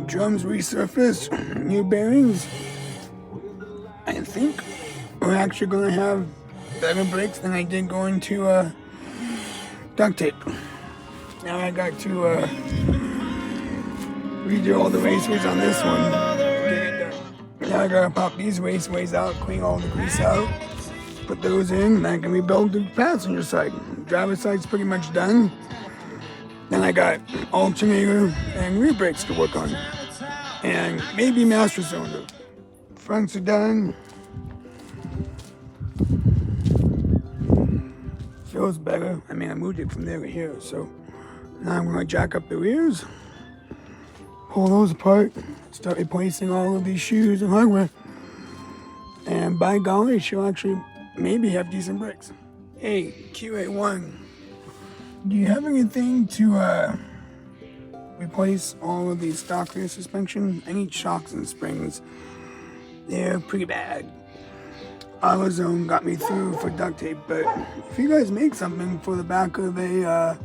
Drums resurfaced, new bearings. I think we're actually going to have better brakes than I did going to duct tape. Now I got to redo all the raceways on this one. Now I gotta pop these raceways out, clean all the grease out, put those in, and I can rebuild the passenger side. Driver's side's pretty much done. Then I got alternator and rear brakes to work on. And maybe master cylinder. Fronts are done. Feels better. I mean, I moved it from there to here, so now I'm gonna jack up the rears, pull those apart, start replacing all of these shoes and hardware. And by golly, she'll actually maybe have decent brakes. Hey, QA1, do you have anything to replace all of the stock rear suspension? I need shocks and springs. They're pretty bad. AutoZone got me through for duct tape, but if you guys make something for the back of a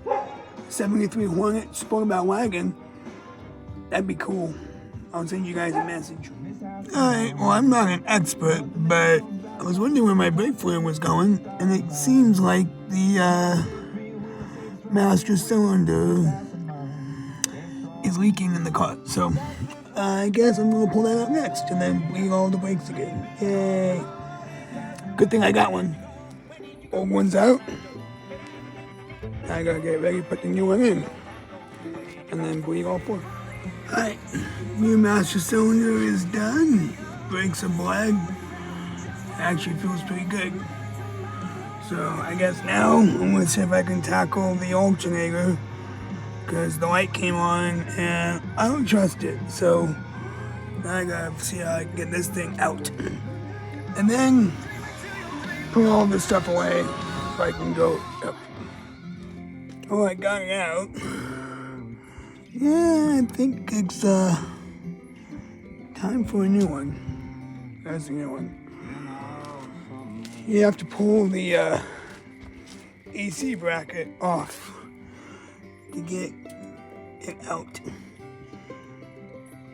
73 Hornet Sportabout wagon, that'd be cool. I'll send you guys a message. Alright, well, I'm not an expert, but I was wondering where my brake fluid was going, and it seems like the master cylinder is leaking in the car. So I guess I'm gonna pull that out next and then bleed all the brakes again. Yay. Good thing I got one. Old one's out. I gotta get ready to put the new one in. And then bleed all four. Alright, new master cylinder is done. Brakes are black. Actually feels pretty good. So I guess now I'm gonna see if I can tackle the alternator, because the light came on and I don't trust it. So I gotta see how I can get this thing out. And then put all this stuff away so I can go up. Oh, I got it out. Yeah, I think it's time for a new one. That's a new one. You have to pull the AC bracket off to get it out.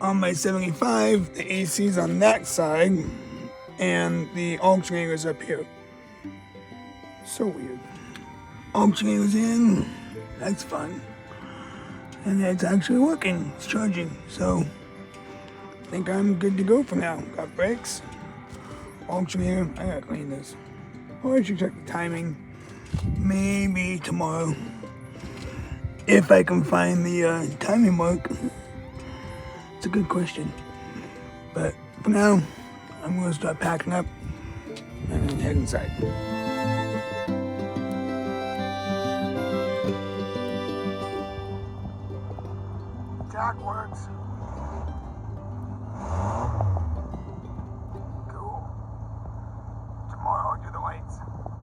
On my 75, the AC's on that side and the alternator's up here. So weird. Alternator's in, that's fun. And it's actually working, it's charging. So I think I'm good to go for now. Got brakes, alternator, I gotta clean this. Or I should check the timing, maybe tomorrow. If I can find the timing mark. It's a good question. But for now, I'm gonna start packing up and then head inside. Jack works. Cool. Tomorrow I'll do the lights.